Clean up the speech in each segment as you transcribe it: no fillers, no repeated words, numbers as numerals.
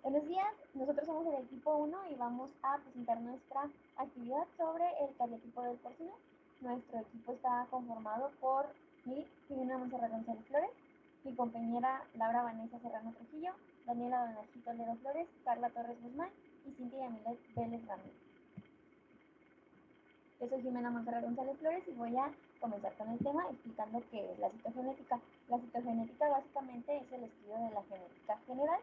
Buenos días, nosotros somos el equipo 1 y vamos a presentar nuestra actividad sobre el cariotipo del porcino. Nuestro equipo está conformado por mí, Jimena Monserrat González Flores, mi compañera Laura Vanessa Serrano Trujillo, Daniela Donají Toledo Flores, Carla Torres Guzmán y Cintia Yamilet Vélez Ramírez. Yo soy Jimena Monserrat González Flores y voy a comenzar con el tema explicando qué es la citogenética. La citogenética básicamente es el estudio de la genética general,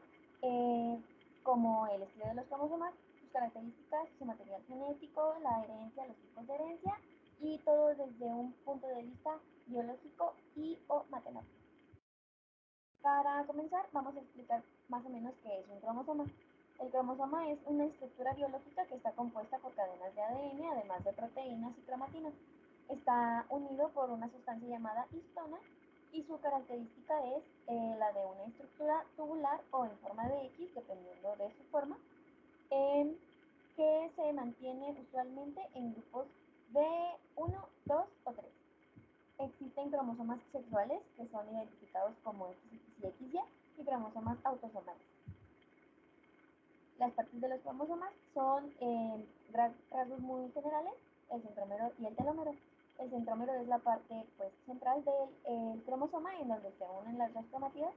como el estudio de los cromosomas, sus características, su material genético, la herencia, los tipos de herencia y todo desde un punto de vista biológico y o matemático. Para comenzar, vamos a explicar más o menos qué es un cromosoma. El cromosoma es una estructura biológica que está compuesta por cadenas de ADN, además de proteínas y cromatina. Está unido por una sustancia llamada histona y su característica es la de una estructura tubular o en forma de X, dependiendo de su forma, que se mantiene usualmente en grupos de 1, 2 o 3. Existen cromosomas sexuales que son identificados como XX y XY y cromosomas autosomales. Las partes de los cromosomas son rasgos muy generales, el centrómero y el telómero. El centrómero es la parte central del cromosoma en donde se unen las dos cromátidas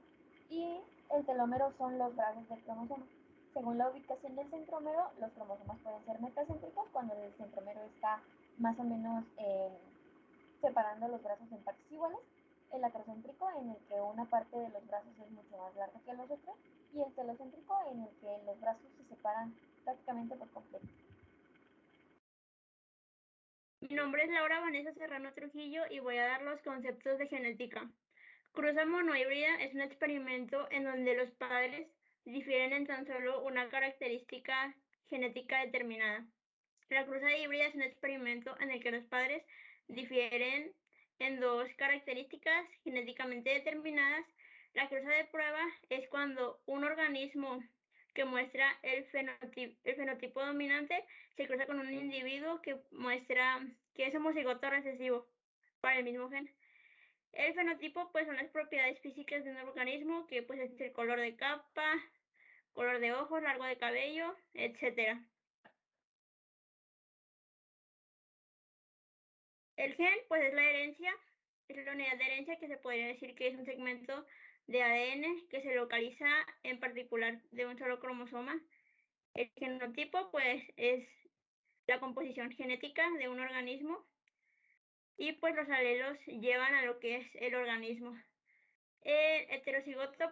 y el telómero son los brazos del cromosoma. Según la ubicación del centrómero, los cromosomas pueden ser metacéntricos cuando el centrómero está más o menos separando los brazos en partes iguales, el acrocéntrico en el que una parte de los brazos es mucho más larga que los otros y el telocéntrico en el que los brazos se separan prácticamente por completo. Mi nombre es Laura Vanessa Serrano Trujillo y voy a dar los conceptos de genética. Cruza monohíbrida es un experimento en donde los padres difieren en tan solo una característica genética determinada. La cruza híbrida es un experimento en el que los padres difieren en dos características genéticamente determinadas. La cruza de prueba es cuando un organismo que muestra el fenotipo dominante se cruza con un individuo que muestra que es homocigoto recesivo para el mismo gen. El fenotipo son las propiedades físicas de un organismo, que es el color de capa, color de ojos, largo de cabello, etc. El gen es la herencia, es la unidad de herencia que se podría decir que es un segmento de ADN que se localiza en particular de un solo cromosoma. El genotipo es la composición genética de un organismo y los alelos llevan a lo que es el organismo. El heterocigoto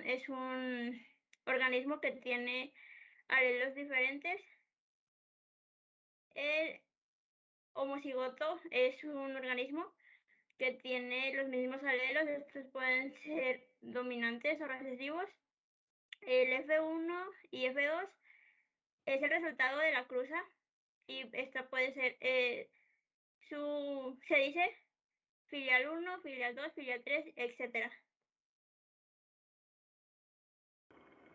es un organismo que tiene alelos diferentes. El homocigoto es un organismo que tiene los mismos alelos. Estos pueden ser dominantes o recesivos. El F1 y F2 es el resultado de la cruza y esta puede ser se dice filial 1, filial 2, filial 3, etc.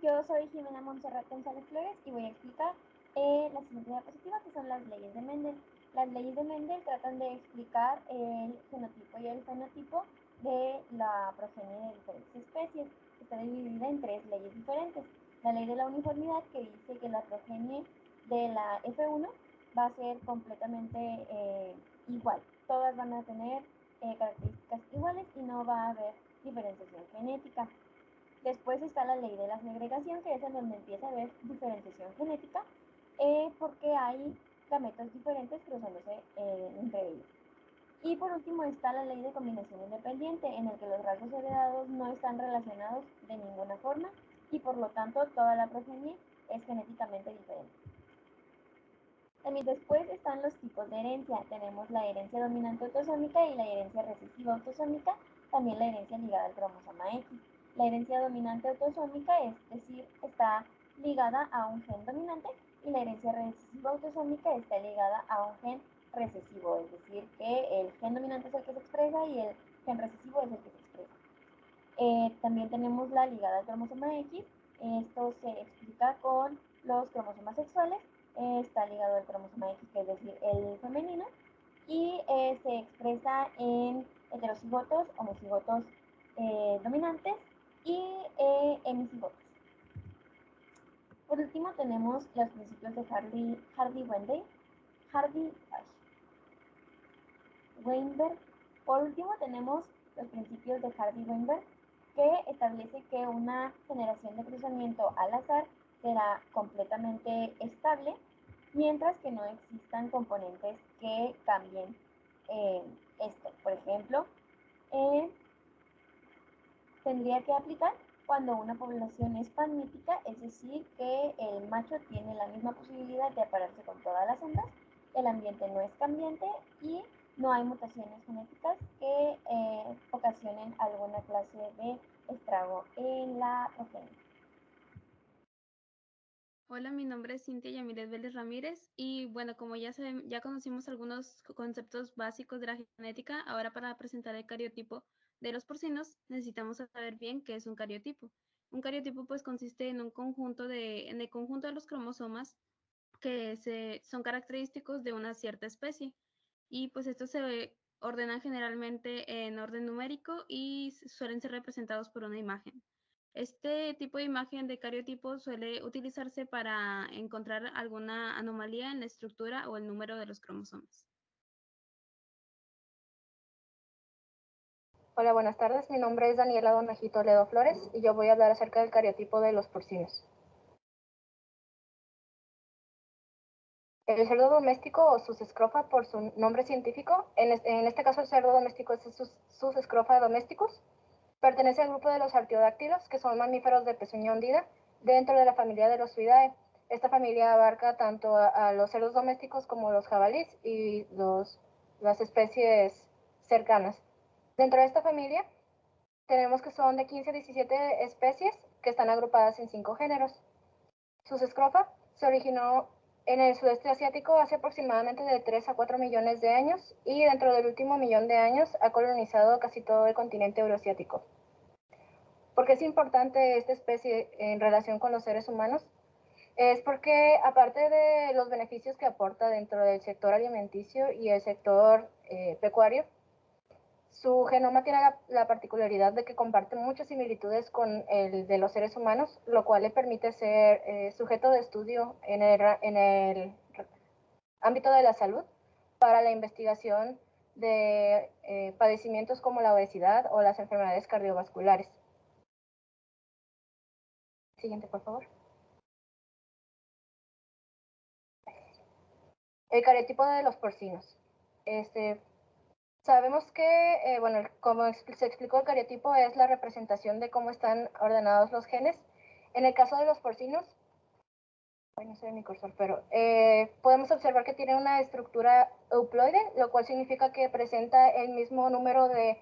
Yo soy Jimena Monserrat González Flores y voy a explicar la simetría positiva, que son las leyes de Mendel. Las leyes de Mendel tratan de explicar el genotipo y el fenotipo de la progenie de diferentes especies. Está dividida en tres leyes diferentes. La ley de la uniformidad, que dice que la progenie de la F1 va a ser completamente igual. Todas van a tener características iguales y no va a haber diferenciación genética. Después está la ley de la segregación, que es en donde empieza a haber diferenciación genética, porque hay gametos diferentes cruzándose entre ellos. Y por último está la ley de combinación independiente, en el que los rasgos heredados no están relacionados de ninguna forma y por lo tanto toda la progenie es genéticamente diferente. También después están los tipos de herencia. Tenemos la herencia dominante autosómica y la herencia recesiva autosómica, también la herencia ligada al cromosoma X. La herencia dominante autosómica, es decir, está ligada a un gen dominante, y la herencia recesiva autosómica está ligada a un gen recesivo, es decir, que el gen dominante es el que se expresa y el gen recesivo es el que se expresa. También tenemos la ligada al cromosoma X. Esto se explica con los cromosomas sexuales. Está ligado al cromosoma X, que es decir, el femenino, y se expresa en heterocigotos, homocigotos dominantes y hemicigotos. Por último tenemos los principios de Hardy-Weinberg. Por último tenemos los principios de Hardy-Weinberg, que establece que una generación de cruzamiento al azar será completamente estable, mientras que no existan componentes que cambien esto. Por ejemplo, tendría que aplicar cuando una población es panmítica, es decir, que el macho tiene la misma posibilidad de aparearse con todas las hembras, el ambiente no es cambiante y no hay mutaciones genéticas que ocasionen alguna clase de estrago en la progenie. Hola, mi nombre es Cintia Yamilet Vélez Ramírez y bueno, como ya conocimos algunos conceptos básicos de la genética, ahora para presentar el cariotipo de los porcinos necesitamos saber bien qué es un cariotipo. Un cariotipo pues consiste en en el conjunto de los cromosomas que son característicos de una cierta especie y pues estos se ordenan generalmente en orden numérico y suelen ser representados por una imagen. Este tipo de imagen de cariotipo suele utilizarse para encontrar alguna anomalía en la estructura o el número de los cromosomas. Hola, buenas tardes. Mi nombre es Daniela Donajito Ledo Flores y yo voy a hablar acerca del cariotipo de los porcinos. El cerdo doméstico o sus escrofa por su nombre científico, en este caso el cerdo doméstico es sus escrofa domesticus, pertenece al grupo de los artiodáctilos, que son mamíferos de pezuña hundida, dentro de la familia de los Suidae. Esta familia abarca tanto a los cerdos domésticos como los jabalíes y las especies cercanas. Dentro de esta familia tenemos que son de 15 a 17 especies que están agrupadas en 5 géneros. Sus escrofa se originó en el sudeste asiático hace aproximadamente de 3 a 4 millones de años y dentro del último millón de años ha colonizado casi todo el continente euroasiático. ¿Por qué es importante esta especie en relación con los seres humanos? Es porque aparte de los beneficios que aporta dentro del sector alimenticio y el sector pecuario, su genoma tiene la particularidad de que comparte muchas similitudes con el de los seres humanos, lo cual le permite ser sujeto de estudio en el ámbito de la salud para la investigación de padecimientos como la obesidad o las enfermedades cardiovasculares. Siguiente, por favor. El cariotipo de los porcinos. Sabemos que, bueno, como se explicó, el cariotipo es la representación de cómo están ordenados los genes. En el caso de los porcinos, no sé mi cursor, pero podemos observar que tiene una estructura euploide, lo cual significa que presenta el mismo número de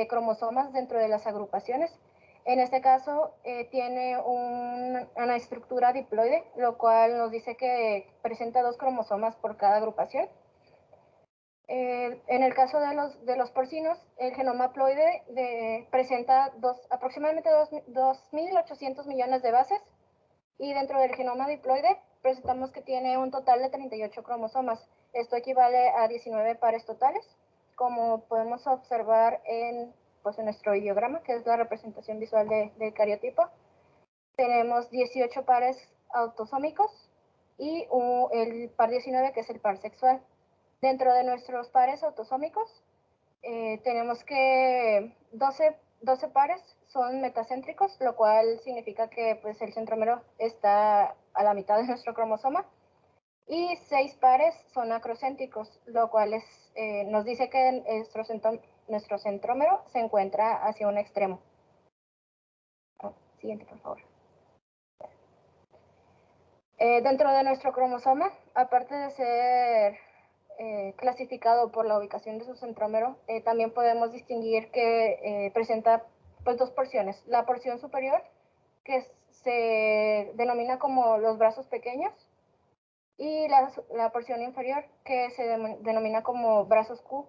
cromosomas dentro de las agrupaciones. En este caso, tiene una estructura diploide, lo cual nos dice que presenta 2 cromosomas por cada agrupación. En el caso de los porcinos, el genoma haploide presenta aproximadamente 2.800 millones de bases y dentro del genoma diploide presentamos que tiene un total de 38 cromosomas. Esto equivale a 19 pares totales, como podemos observar en nuestro ideograma, que es la representación visual del cariotipo. Tenemos 18 pares autosómicos y el par 19, que es el par sexual. Dentro de nuestros pares autosómicos, tenemos que 12 pares son metacéntricos, lo cual significa que pues, el centrómero está a la mitad de nuestro cromosoma, y 6 pares son acrocéntricos, lo cual nos dice que nuestro centrómero se encuentra hacia un extremo. Siguiente, por favor. Dentro de nuestro cromosoma, aparte de ser clasificado por la ubicación de su centrómero, también podemos distinguir que presenta pues 2 porciones. La porción superior, que se denomina como los brazos pequeños, y la porción inferior, que se denomina como brazos Q,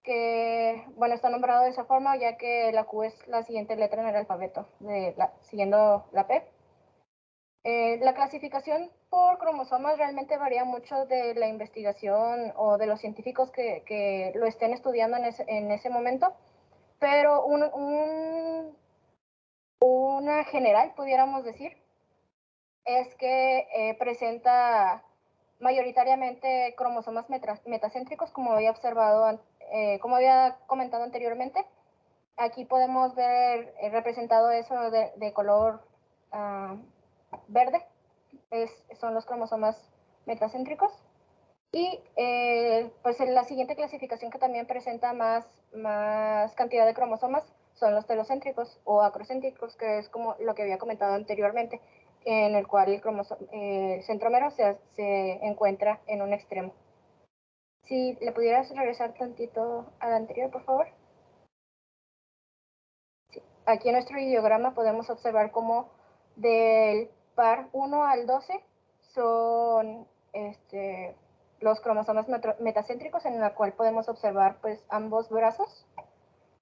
que bueno, está nombrado de esa forma ya que la Q es la siguiente letra en el alfabeto, siguiendo la P. La clasificación por cromosomas realmente varía mucho de la investigación o de los científicos que lo estén estudiando en ese momento, pero una general, pudiéramos decir, es que presenta mayoritariamente cromosomas metacéntricos, como había observado, como había comentado anteriormente. Aquí podemos ver representado eso de color verde, son los cromosomas metacéntricos. Y pues la siguiente clasificación que también presenta más cantidad de cromosomas son los telocéntricos o acrocéntricos, que es como lo que había comentado anteriormente, en el cual el centrómero se encuentra en un extremo. Si le pudieras regresar tantito al anterior, por favor. Sí. Aquí en nuestro ideograma podemos observar cómo del par 1 al 12 son los cromosomas metacéntricos, en la cual podemos observar pues ambos brazos,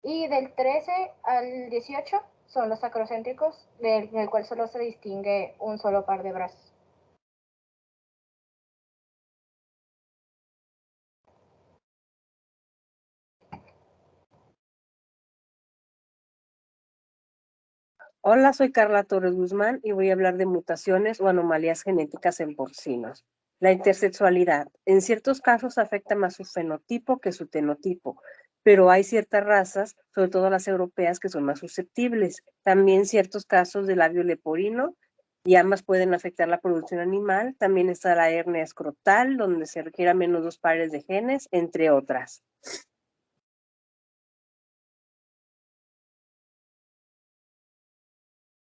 y del 13 al 18 son los acrocéntricos, del cual solo se distingue un solo par de brazos. Hola, soy Carla Torres Guzmán y voy a hablar de mutaciones o anomalías genéticas en porcinos. La intersexualidad en ciertos casos afecta más su fenotipo que su genotipo, pero hay ciertas razas, sobre todo las europeas, que son más susceptibles. También ciertos casos de labio leporino, y ambas pueden afectar la producción animal. También está la hernia escrotal, donde se requieren menos 2 pares de genes, entre otras.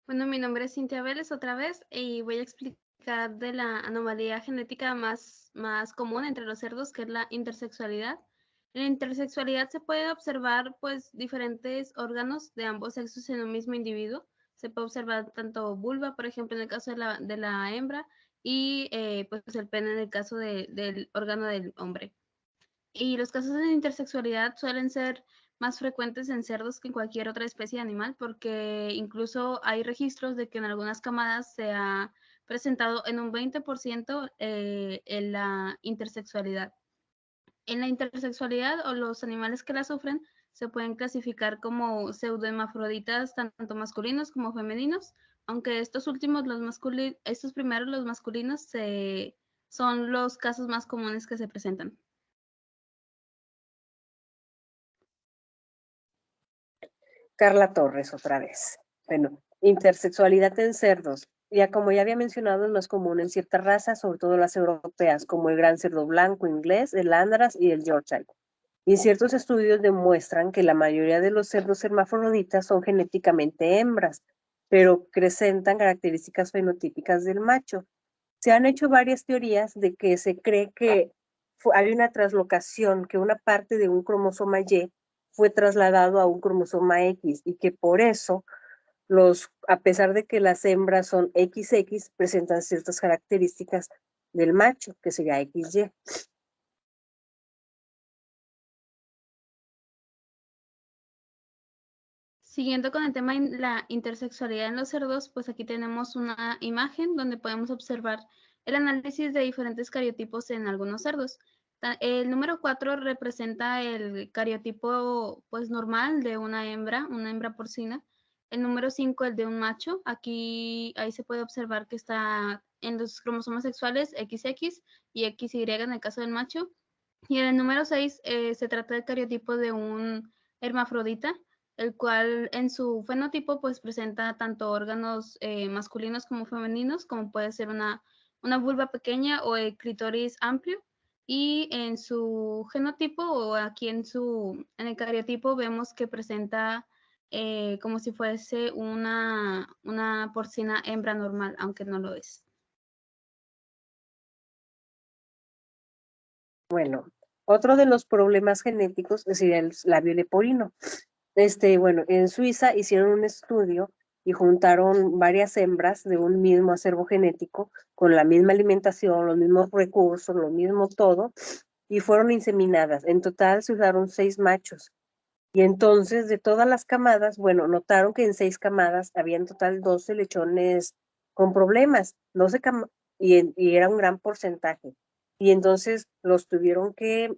Bueno, mi nombre es Cintia Vélez otra vez y voy a explicar de la anomalía genética más común entre los cerdos, que es la intersexualidad. En la intersexualidad se puede observar pues diferentes órganos de ambos sexos en un mismo individuo. Se puede observar tanto vulva, por ejemplo, en el caso de la hembra, y pues el pene en el caso del órgano del hombre. Y los casos de intersexualidad suelen ser más frecuentes en cerdos que en cualquier otra especie de animal, porque incluso hay registros de que en algunas camadas se ha presentado en un 20% en la intersexualidad. En la intersexualidad, o los animales que la sufren, se pueden clasificar como pseudohermafroditas, tanto masculinos como femeninos, aunque estos últimos, estos primeros, los masculinos, son los casos más comunes que se presentan. Carla Torres, otra vez. Bueno, intersexualidad en cerdos. Ya como ya había mencionado, es más común en ciertas razas, sobre todo las europeas, como el gran cerdo blanco inglés, el Andras y el Yorkshire. Y ciertos estudios demuestran que la mayoría de los cerdos hermafroditas son genéticamente hembras, pero presentan características fenotípicas del macho. Se han hecho varias teorías de que se cree que hay una translocación, que una parte de un cromosoma Y fue trasladado a un cromosoma X, y que por eso a pesar de que las hembras son XX, presentan ciertas características del macho, que sería XY. Siguiendo con el tema de la intersexualidad en los cerdos, pues aquí tenemos una imagen donde podemos observar el análisis de diferentes cariotipos en algunos cerdos. El número 4 representa el cariotipo pues normal de una hembra porcina. El número 5 el de un macho. Ahí se puede observar que está en los cromosomas sexuales XX y XY en el caso del macho. Y en el número 6 se trata del cariotipo de un hermafrodita, el cual en su fenotipo pues presenta tanto órganos masculinos como femeninos, como puede ser una vulva pequeña o el clítoris amplio. Y en su genotipo, o aquí en el cariotipo, vemos que presenta como si fuese una porcina hembra normal, aunque no lo es. Bueno, otro de los problemas genéticos sería el labio leporino. Bueno, en Suiza hicieron un estudio y juntaron varias hembras de un mismo acervo genético con la misma alimentación, los mismos recursos, lo mismo todo, y fueron inseminadas. En total se usaron 6 machos. Y entonces, de todas las camadas, bueno, notaron que en 6 camadas había en total 12 lechones con problemas, 12 y era un gran porcentaje. Y entonces los tuvieron que,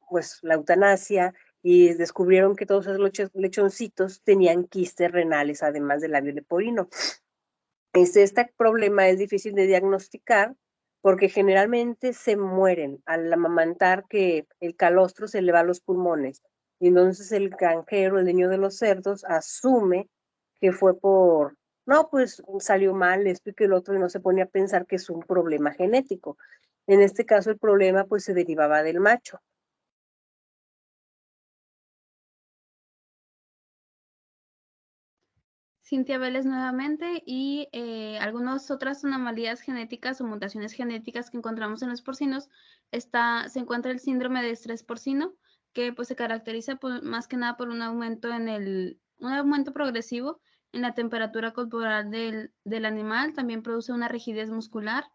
pues, la eutanasia, y descubrieron que todos esos lechoncitos tenían quistes renales, además del labio leporino. Este problema es difícil de diagnosticar porque generalmente se mueren al amamantar, que el calostro se le va a los pulmones. Y entonces el granjero, el dueño de los cerdos, asume que fue no, pues salió mal esto y que el otro, y no se pone a pensar que es un problema genético. En este caso el problema pues se derivaba del macho. Cintia Vélez nuevamente, y algunas otras anomalías genéticas o mutaciones genéticas que encontramos en los porcinos. Se encuentra el síndrome de estrés porcino, que pues se caracteriza más que nada por un aumento progresivo en la temperatura corporal del animal. También produce una rigidez muscular,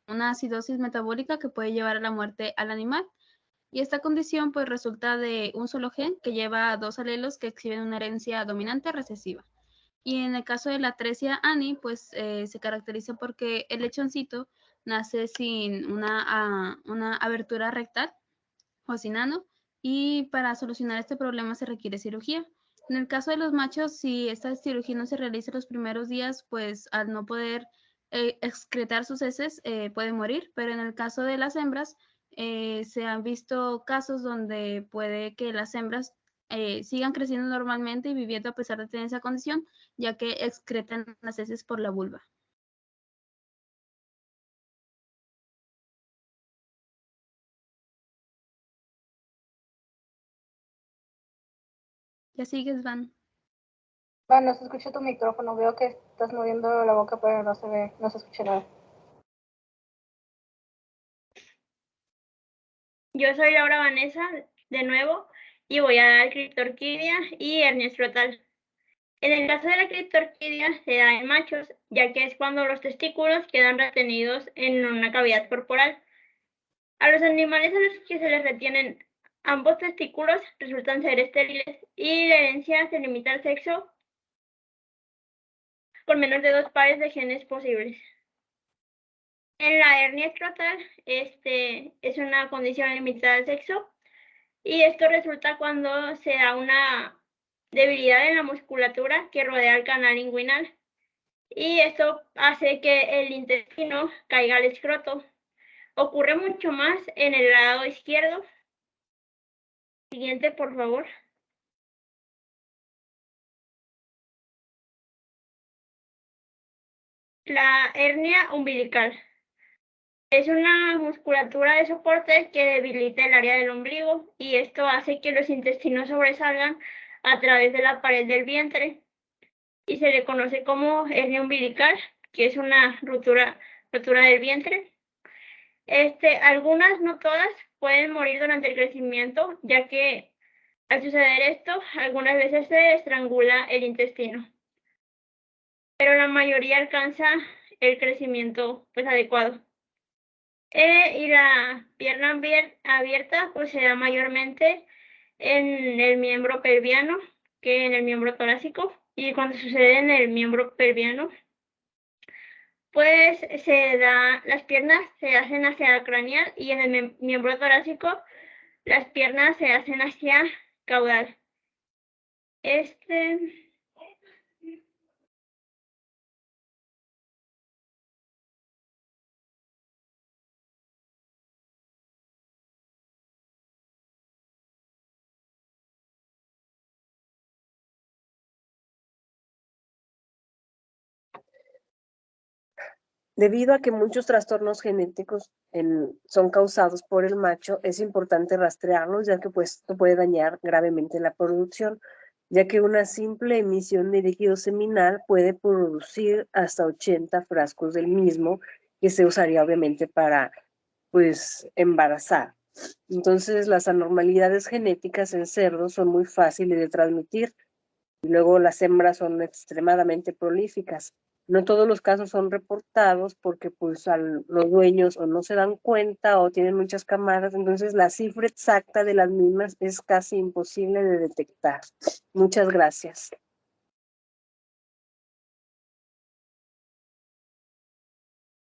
una acidosis metabólica que puede llevar a la muerte al animal. Y esta condición pues resulta de un solo gen que lleva a 2 alelos que exhiben una herencia dominante recesiva. Y en el caso de la atresia Annie, pues se caracteriza porque el lechoncito nace sin una abertura rectal o sin ano, y para solucionar este problema se requiere cirugía. En el caso de los machos, si esta cirugía no se realiza los primeros días, pues al no poder excretar sus heces puede morir, pero en el caso de las hembras, se han visto casos donde puede que las hembras sigan creciendo normalmente y viviendo a pesar de tener esa condición, ya que excretan las heces por la vulva. Ya sigues, Van. Van, no se escucha tu micrófono. Veo que estás moviendo la boca, pero no se ve, no se escucha nada. Yo soy Laura Vanessa, de nuevo, y voy a dar criptorquidia y hernia escrotal. En el caso de la criptorquidia se da en machos, ya que es cuando los testículos quedan retenidos en una cavidad corporal. A los animales a los que se les retienen ambos testículos resultan ser estériles y la herencia se limita al sexo con menos de 2 pares de genes posibles. En la hernia escrotal, es una condición limitada al sexo, y esto resulta cuando se da una debilidad en la musculatura que rodea el canal inguinal, y esto hace que el intestino caiga al escroto. Ocurre mucho más en el lado izquierdo. Siguiente, por favor. La hernia umbilical es una musculatura de soporte que debilita el área del ombligo, y esto hace que los intestinos sobresalgan a través de la pared del vientre, y se le conoce como hernia umbilical, que es una rotura del vientre. Algunas, no todas, pueden morir durante el crecimiento, ya que al suceder esto, algunas veces se estrangula el intestino, pero la mayoría alcanza el crecimiento pues adecuado. Y la pierna abierta pues se da mayormente en el miembro pelviano que en el miembro torácico, y cuando sucede en el miembro pelviano, pues las piernas se hacen hacia el craneal, y en el miembro torácico las piernas se hacen hacia caudal. Debido a que muchos trastornos genéticos son causados por el macho, es importante rastrearlos, ya que pues esto puede dañar gravemente la producción, ya que una simple emisión de líquido seminal puede producir hasta 80 frascos del mismo, que se usaría obviamente para pues embarazar. Entonces las anormalidades genéticas en cerdos son muy fáciles de transmitir, y luego las hembras son extremadamente prolíficas. No todos los casos son reportados porque pues los dueños o no se dan cuenta o tienen muchas camadas, entonces la cifra exacta de las mismas es casi imposible de detectar. Muchas gracias.